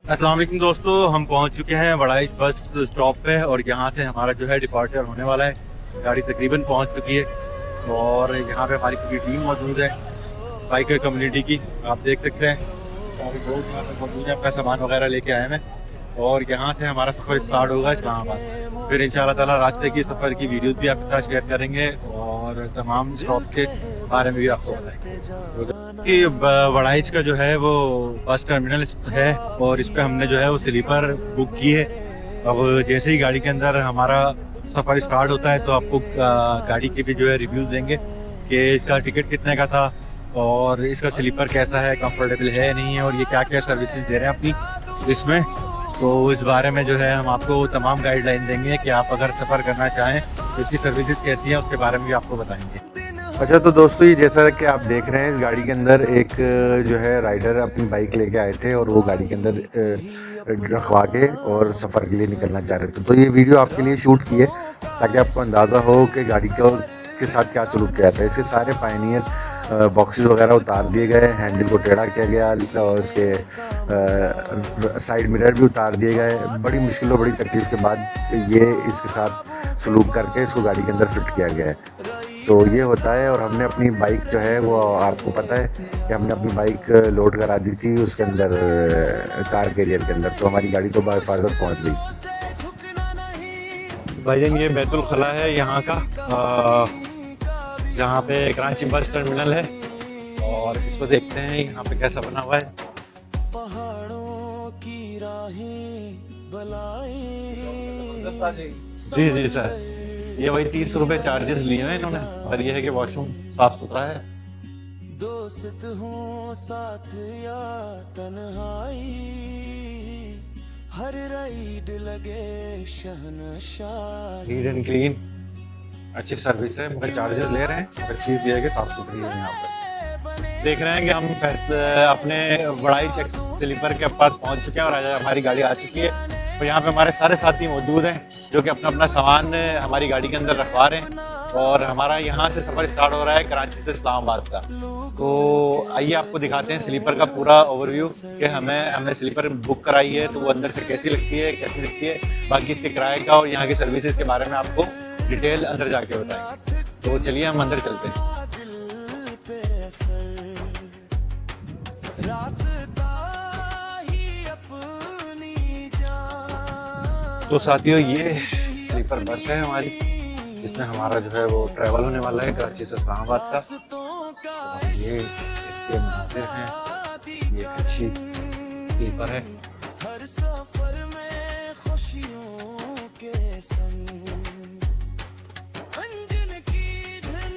अस्सलाम वालेकुम दोस्तों, हम पहुंच चुके हैं वड़ाइच बस स्टॉप पे और यहाँ से हमारा जो है डिपार्चर होने वाला है। गाड़ी तकरीबन पहुंच चुकी है और यहाँ पे हमारी पूरी टीम मौजूद है बाइकर कम्युनिटी की। आप देख सकते हैं और लोग यहाँ पे मौजूद हैं, अपना सामान वगैरह लेके आए हैं और यहाँ से हमारा सफ़र स्टार्ट होगा इस्लामाबाद। फिर इंशाल्लाह ताला रास्ते की सफ़र की वीडियोज़ भी आपके साथ शेयर करेंगे और तमाम स्टॉप के बारे में भी आपको बताएंगे। कि वड़ाइच का जो है वो बस टर्मिनल है और इस पे हमने जो है वो स्लीपर बुक की है। अब जैसे ही गाड़ी के अंदर हमारा सफ़र स्टार्ट होता है तो आपको गाड़ी के भी जो है रिव्यूज़ देंगे कि इसका टिकट कितने का था और इसका स्लीपर कैसा है, कंफर्टेबल है नहीं है और ये क्या क्या सर्विसेज दे रहे हैं अपनी इसमें। तो इस बारे में जो है हम आपको तमाम गाइडलाइन देंगे कि आप अगर सफ़र करना चाहें तो इसकी सर्विसेज कैसी हैं उसके बारे में भी आपको बताएंगे। अच्छा, तो दोस्तों ये जैसा कि आप देख रहे हैं इस गाड़ी के अंदर एक जो है राइडर अपनी बाइक लेके आए थे और वो गाड़ी के अंदर रखवा के और सफ़र के लिए निकलना चाह रहे थे। तो ये वीडियो आपके लिए शूट की है ताकि आपको अंदाज़ा हो कि गाड़ी के साथ क्या सलूक किया था। इसके सारे पायनियर बॉक्सेस वगैरह उतार दिए गए, हैंडल को टेढ़ा किया गया और उसके साइड मिरर भी उतार दिए गए। बड़ी मुश्किल और बड़ी तकलीफ़ के बाद ये इसके साथ सलूक करके इसको गाड़ी के अंदर फिट किया गया है। तो ये होता है। और हमने अपनी बाइक जो है वो आपको पता है कि हमने अपनी बाइक लोड करा दी थी उसके अंदर कार कैरियर के अंदर, तो हमारी गाड़ी तो बाहिफाजत पहुंच गई। भाईजान ये बैतुल खला है यहाँ का, जहाँ पे कराची बस टर्मिनल है और इसको देखते हैं यहाँ पे कैसा बना हुआ है। जी जी सर, ये वही 30 रुपए चार्जेस लिए हैं इन्होंने और ये है कि वॉशरूम साफ सुथरा है। दोस्त हूँ साथ या तन्हाई, हर राइड लगे शहनशाही। नीट एंड क्लीन, अच्छी सर्विस है मगर चार्जेस ले रहे हैं। हर चीज़ ये है कि साफ सुथरी है। यहाँ पर देख रहे हैं कि हम अपने वड़ाइच एक्स स्लीपर के पास पहुँच चुके हैं और आज हमारी गाड़ी आ चुकी है। तो यहाँ पे हमारे सारे साथी मौजूद हैं जो कि अपना अपना सामान हमारी गाड़ी के अंदर रखवा रहे हैं और हमारा यहाँ से सफ़र स्टार्ट हो रहा है कराची से इस्लामाबाद का। तो आइए आपको दिखाते हैं स्लीपर का पूरा ओवरव्यू कि हमने स्लीपर बुक कराई है तो वो अंदर से कैसी लगती है, कैसी दिखती है, बाकी इसके किराए का और यहाँ की सर्विसेज के बारे में आपको डिटेल अंदर जाके बताएंगे। तो चलिए हम अंदर चलते हैं। तो साथियों ये स्लीपर बस है हमारी जिसमें हमारा जो है वो ट्रैवल होने वाला है कराची से इस्लामाबाद का। और ये इसके मनाजिर हैं, ये एक अच्छी स्लीपर है। हर सफर में खुशियों के संग अंजन की धन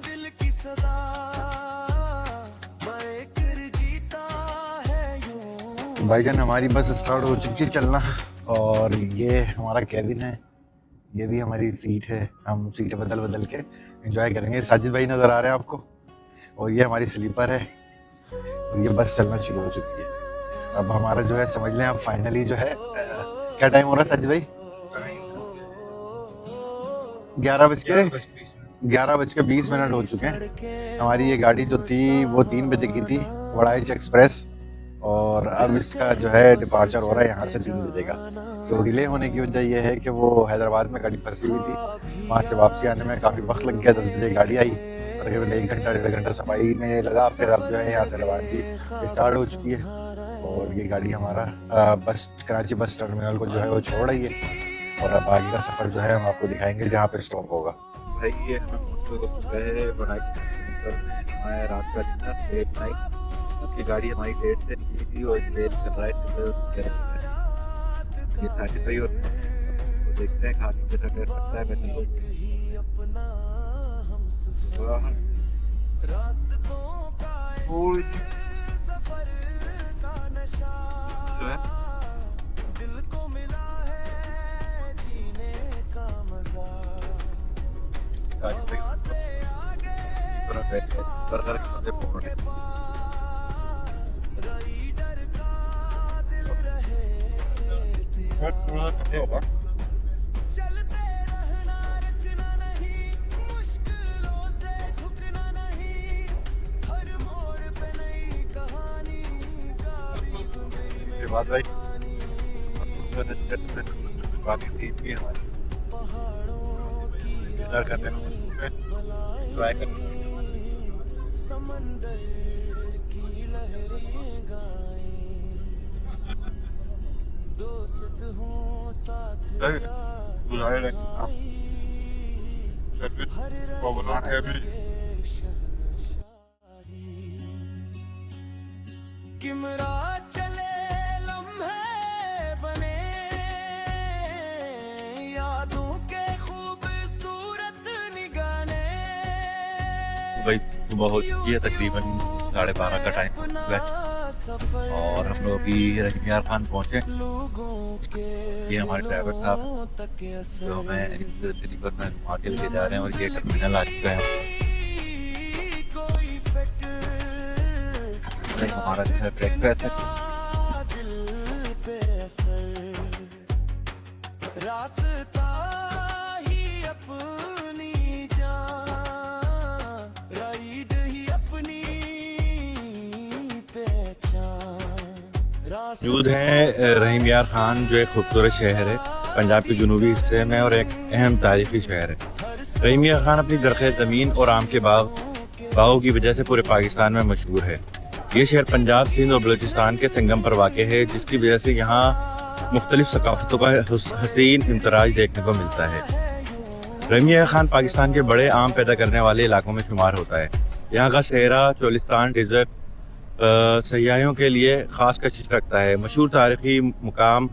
दिल की सदा बैकर जीता है यूं। भाईजान हमारी बस स्टार्ट हो चुकी है चलना और ये हमारा कैबिन है, ये भी हमारी सीट है। हम सीटें बदल बदल के एंजॉय करेंगे। साजिद भाई नज़र आ रहे हैं आपको और ये हमारी स्लीपर है और ये बस चलना शुरू हो चुकी है। अब हमारा जो है समझ लें, अब फाइनली जो है क्या टाइम हो रहा है साजिद भाई? 11:20 हो चुके हैं। हमारी ये गाड़ी जो थी वो 3 बजे की थी, वड़ाइच एक्सप्रेस, और अब इसका जो है डिपार्चर हो रहा है यहाँ से 3 बजे का। तो डिले होने की वजह यह है कि वो हैदराबाद में गाड़ी फंसी हुई थी, वहाँ से वापसी आने में काफ़ी वक्त लग गया। 10 बजे गाड़ी आई, तकरीबन 1 घंटा 1.5 घंटा सफाई में लगा। फिर अब जो है यहाँ से रवानगी स्टार्ट हो चुकी है और ये गाड़ी हमारा बस कराची बस टर्मिनल को जो है वो छोड़ रही है और अब आगे का सफ़र जो है हम आपको दिखाएंगे जहाँ पे स्टॉप होगा। भाई ये हमें रात का डिनर लेट नाइट, क्योंकि गाड़ी हमारी लेट से थी और लेट कर रहा है। ये सैटिस्फाई होता है तो देखते हैं खा के कैसा टेस्ट लगता है। मैंने लोग जो है बर्गर के पकौड़े होगा। बाद भाई बाकी टीम भी हमारी इंतजार करते हैं, ट्राई करते हैं। समंदर की लहरें गाएं, दोस्त हूँ साथ बुलाए रहे प्रॉब्लम है भी किमरा चले लम्हे बने यादों के खूबसूरत निगाने। भाई सुबह हो चुकी है, तकरीबन 12:30 का टाइम है और हम लोग अभी रहीम यार खान पहुंचे। ये हमारे ड्राइवर साहब जो हमें इस स्लीपर में घुमा के लेके जा रहे हैं और ये टर्मिनल आ चुका है। हमारा जो है ब्रेकफास्ट है। रास्ता ही अपनी जान, राइड ही अपनी पहचान। मौजूद है रहीम यार खान जो एक खूबसूरत शहर है पंजाब के जनूबी हिस्से में और एक अहम तारीखी शहर है। रहीम यार खान अपनी ज़रख़ेज़ ज़मीन और आम के बागों की वजह से पूरे पाकिस्तान में मशहूर है। ये शहर पंजाब, सिंध और बलूचिस्तान के संगम पर वाक़ है, जिसकी वजह से यहाँ मुख्तलिफ सकाफ़तों का हसीन इम्तराज देखने को मिलता है। रहीम यार खान पाकिस्तान के बड़े आम पैदा करने वाले इलाकों में शुमार होता है। यहाँ का सहरा, चोलिस्तान डिज़र्ट सयाहियों के लिए ख़ास कशिश रखता है। मशहूर तारीखी मुकाम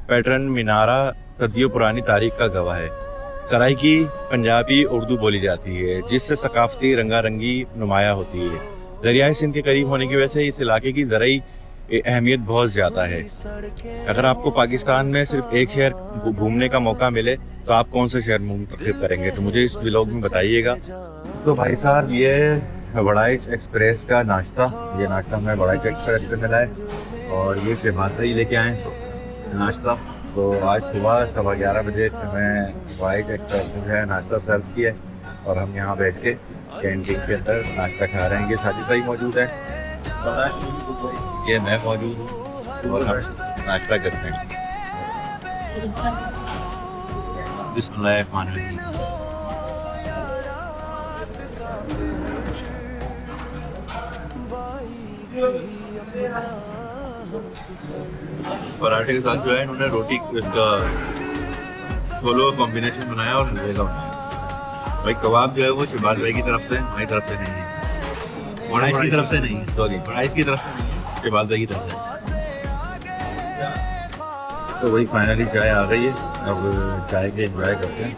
पैटर्न मीनारा सदियों पुरानी तारीख का गवाह है। सराइकी पंजाबी उर्दू बोली जाती है, जिससे सकाफती रंगारंगी नुमाया होती है। दरियाई सिंध के करीब होने की वजह से इस इलाके की ज़राई अहमियत बहुत ज़्यादा है। अगर आपको पाकिस्तान में सिर्फ एक शहर घूमने का मौका मिले तो आप कौन सा शहर मुंतखब करेंगे, तो मुझे इस व्लॉग में बताइएगा। तो भाई साहब, ये वड़ाइच एक्सप्रेस का नाश्ता, ये नाश्ता हमें वड़ाइच एक्सप्रेस से मिला है और ये शहबाज ही लेके आए नाश्ता। तो आज सुबह 11:15 बजे हमें वड़ाइच एक्सप्रेस जो है नाश्ता सर्व किया है और हम यहाँ बैठ के कैंटीन के अंदर नाश्ता खा रहे हैं। ये साजिद भाई मौजूद है, ये मैं मौजूद हूँ और हम नाश्ता करते हैं। बिस्मिल्लाहिर्रहमानिर्रहीम। पराठे के साथ जो है इन्होंने रोटी इसका छोलो कॉम्बिनेशन बनाया और हलवे का बनाया। भाई कबाब जो है वो शहबाज भाई की तरफ से, हमारी तरफ से नहीं है, वड़ाइच की तरफ से नहीं, सॉरी वड़ाइच की तरफ से नहीं है, शहबाज भाई की तरफ से। तो वही फाइनली चाय आ गई है, अब चाय के एंजॉय करते हैं।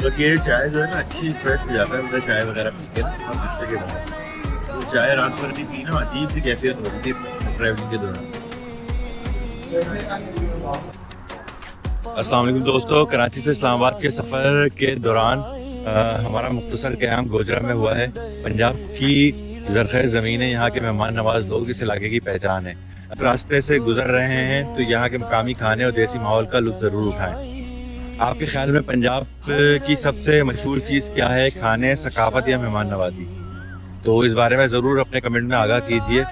तो ये चाय जो है ना अच्छी फ्रेश हो जाता है, मतलब चाय वगैरह पी के नाश्ते के बाद। तो चाय रात भर नहीं पी ना, अजीब सी कैफियत हो रही थी ट्रैवलिंग के दौरान। अस्सलाम वालेकुम दोस्तों, कराची से इस्लामाबाद के सफ़र के दौरान हमारा मुख्तसर क़याम गोजरा में हुआ है। पंजाब की ज़रख़ेज़ ज़मीन है, यहाँ के मेहमान नवाज लोग इस इलाके की पहचान है। रास्ते से गुजर रहे हैं तो यहाँ के मकामी खाने और देसी माहौल का लुत्फ़ ज़रूर उठाएं। आपके ख्याल में पंजाब की सबसे मशहूर चीज़ क्या है, खाने, सकाफत या मेहमान नवाजी? तो इस बारे में ज़रूर अपने कमेंट में आगाह कीजिए।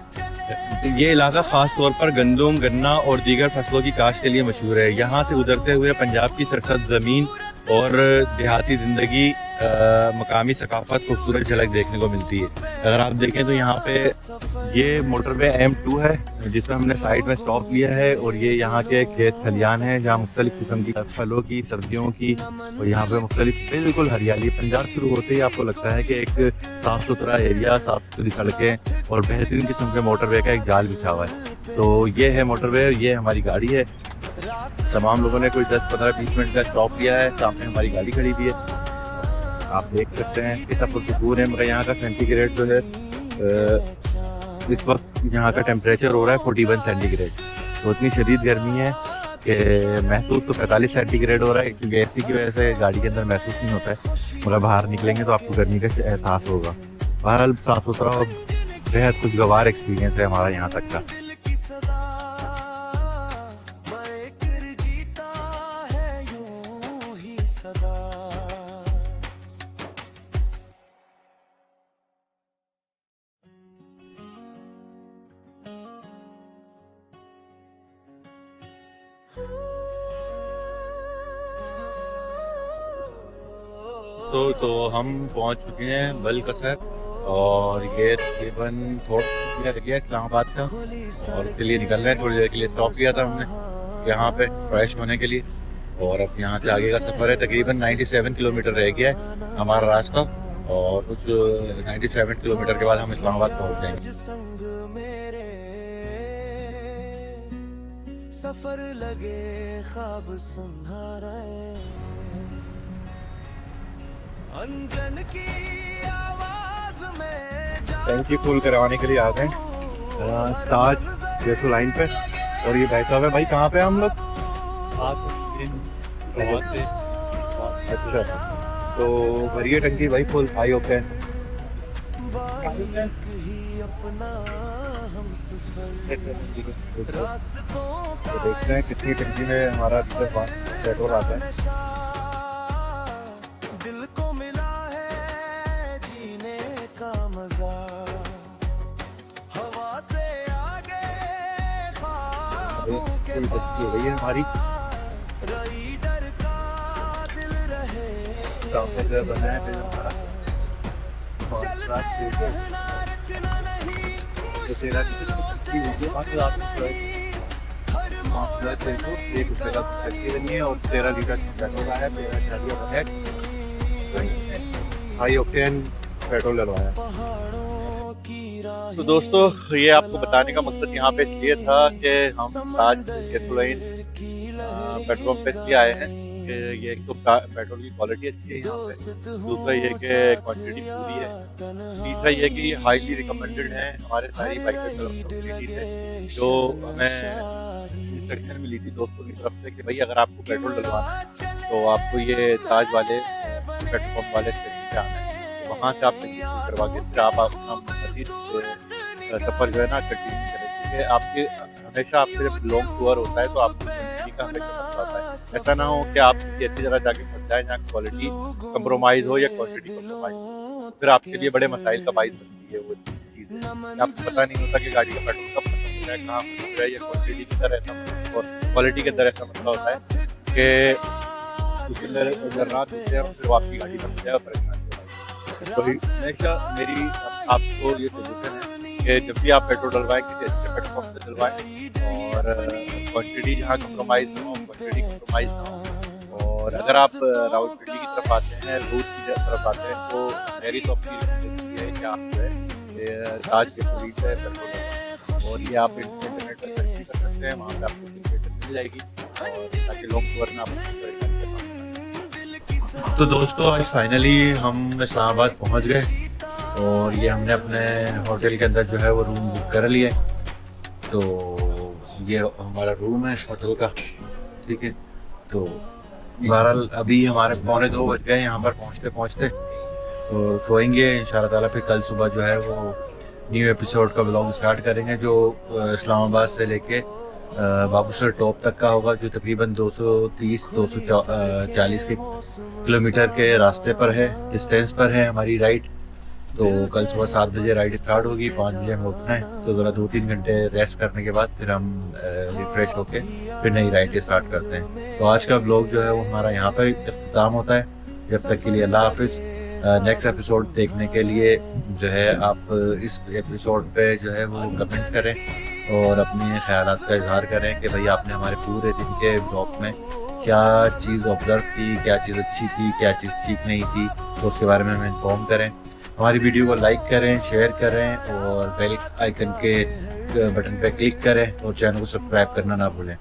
ये इलाका ख़ास तौर पर गंदम, गन्ना और दीगर फसलों की काश्त के लिए मशहूर है। यहाँ से गुजरते हुए पंजाब की सरसब्ज़ ज़मीन और देहाती ज़िंदगी, मकामी सकाफत खूबसूरत झलक देखने को मिलती है। अगर आप देखें तो यहाँ पे ये मोटरवे M2 है जिसमें हमने साइड में स्टॉप लिया है और ये यहाँ के खेत खलियान है जहाँ मुख्तलिफ किस्म की फलों की, सब्जियों की और यहाँ पे मुख्तलिफ बिल्कुल हरियाली। पंजाब शुरू होते ही आपको लगता है कि एक साफ़ सुथरा एरिया, साफ़ सुथरी सड़कें और बेहतरीन किस्म के मोटरवे का एक जाल बिछा हुआ है। तो ये है मोटरवे, ये हमारी गाड़ी है। तमाम लोगों ने कोई 10-15-20 मिनट का स्टॉप लिया है, सामने हमारी गाड़ी खड़ी भी है, आप देख सकते हैं कितना पुरसुकून है। मगर यहाँ का सेंटीग्रेड जो है इस वक्त यहाँ का टेम्परेचर हो रहा है 41 सेंटीग्रेड। तो इतनी शदीद गर्मी है कि महसूस तो 45 सेंटीग्रेड हो रहा है, क्योंकि एसी की वजह से गाड़ी के अंदर महसूस नहीं होता है, मगर बाहर निकलेंगे तो आपको गर्मी का एहसास होगा। बहरहाल साफ सुथरा और बेहद खुशगवार एक्सपीरियंस है हमारा यहाँ तक का। दोस्तों, तो हम पहुंच चुके हैं बलकसर और ये तकरीबन थोड़ा लग गया इस्लामाबाद का, और उसके लिए निकल रहे हैं। थोड़ी देर के लिए स्टॉप किया था हमने यहाँ पे फ्रेश होने के लिए, और अब यहाँ से आगे का सफ़र है। तकरीबन 97 किलोमीटर रह गया है हमारा रास्ता, और उस 97 किलोमीटर के बाद हम इस्लामाबाद पहुँच जाएंगे। संग मेरे सफर लगे ख्वाब संहारे अंजन की आवाज में टैंकी फुल करवाने के लिए आ गए ताज जेसु लाइन पे। और ये भाई साहब है, भाई कहाँ पे हैं हम लोग? अच्छा, तो भरिए टंकी भाई फुल, हाई ओके। तो देखते हैं कितनी टंकी में हमारा पेट्रोल आता है। दिल को मिला है जीने का मजा, हवा से आगे ख्वाबों के हो गई है हमारी राइडर का दिल रहे बना है फिर हमारा एक रुपये का बनी है और 13 लीटर पेट्रोल आया, 13 है, हाई ऑक्टेन पेट्रोल डलवाया। तो दोस्तों, ये आपको बताने का मकसद यहाँ पे इसलिए था कि हम आज गैसोलीन पेट्रोल पंप पे इसलिए आए हैं कि ये एक तो पेट्रोल की क्वालिटी अच्छी है यहाँ पे, दूसरा ये कि क्वांटिटी पूरी है, तीसरा ये कि हाईली रिकमेंडेड है हमारे सारी बाइकर कम्युनिटी से, जो हमें इंस्ट्रक्शन मिली थी दोस्तों की तरफ से कि भाई अगर आपको पेट्रोल डलवाना है तो आपको ये ताज वाले पेट्रोल पंप वाले स्टेशन पे आना है, तो वहाँ से आप करवा के फिर आप अपना मजीद सफ़र जो है ना कंटिन्यू करें, क्योंकि आपके हमेशा आपके जब लॉन्ग टूर होता है तो आपको क्वालिटी का हमेशा मसला होता है। ऐसा ना हो कि आप किसी ऐसी जगह जाके फंस जाए जहाँ क्वालिटी कंप्रोमाइज़ हो या क्वांटिटी कंप्रोमाइज़ हो, फिर आपके लिए बड़े मसाइल का बाइस बनती है वो चीज़। आपको पता नहीं होता कि गाड़ी का पेट्रोल कब खत्म हो जाए, कहाँ खत्म हो जाए, या क्वांटिटी की तरह ऐसा और क्वालिटी के अंदर ऐसा मसला होता है कि उसके अंदर अगर रात होते हैं फिर आपकी गाड़ी बन जाए और परेशानी होती है। तो हमेशा मेरी आपको ये सजेशन है कि जब भी आप पेट्रोल डलवाएं किसी अच्छे पेट्रोल पंप से डलवाएं, और क्वांटिटी जहाँ कंप्रोमाइज़ ना हो, क्वांटिटी कंप्रोमाइज़ ना हो। और अगर आप रावलपिंडी की तरफ आते हैं, रूट की तरफ आते हैं, तो मेरी तो अपनी रिकमेंडेशन है कि आप जो है ताज के पुलिस है पेट्रोल, और ये आप इंटरनेट पर सर्च कर सकते हैं, वहाँ पर आपको इंफॉर्मेशन मिल जाएगी, और ताकि लॉन्ग टूर में आप। तो दोस्तों, आज फाइनली हम इस्लामाबाद पहुँच गए, और ये हमने अपने होटल के अंदर जो है वो रूम बुक कर लिया है। तो ये हमारा रूम है होटल का, ठीक है। तो बहरहाल अभी हमारे 1:45 बज गए यहाँ पर पहुँचते पहुँचते, तो सोएंगे इंशाल्लाह ताला। फिर कल सुबह जो है वो न्यू एपिसोड का ब्लॉग स्टार्ट करेंगे, जो इस्लामाबाद से लेके बाबूसर टॉप तक का होगा, जो तकरीबन 230-240 किलोमीटर के रास्ते पर है, डिस्टेंस पर है हमारी राइड। तो कल सुबह 7 बजे राइड स्टार्ट होगी, 5 बजे हम उठना है, तो ज़रा 2-3 घंटे रेस्ट करने के बाद फिर हम रिफ्रेश होके फिर नई राइड स्टार्ट करते हैं। तो आज का ब्लॉग जो है वो हमारा यहाँ पर इख्तिताम होता है। जब तक के लिए अल्लाह हाफिज़। नेक्स्ट एपिसोड देखने के लिए जो है आप इस एपिसोड पे जो है वो कमेंट्स करें और अपने ख्यालात का इजहार करें कि भाई आपने हमारे पूरे दिन के ब्लॉग में क्या चीज़ ऑब्जर्व की, क्या चीज़ अच्छी थी, क्या चीज़ ठीक नहीं थी, तो उसके बारे में हमें इन्फॉर्म करें। हमारी वीडियो को लाइक करें, शेयर करें, और बेल आइकन के बटन पे क्लिक करें, और चैनल को सब्सक्राइब करना ना भूलें।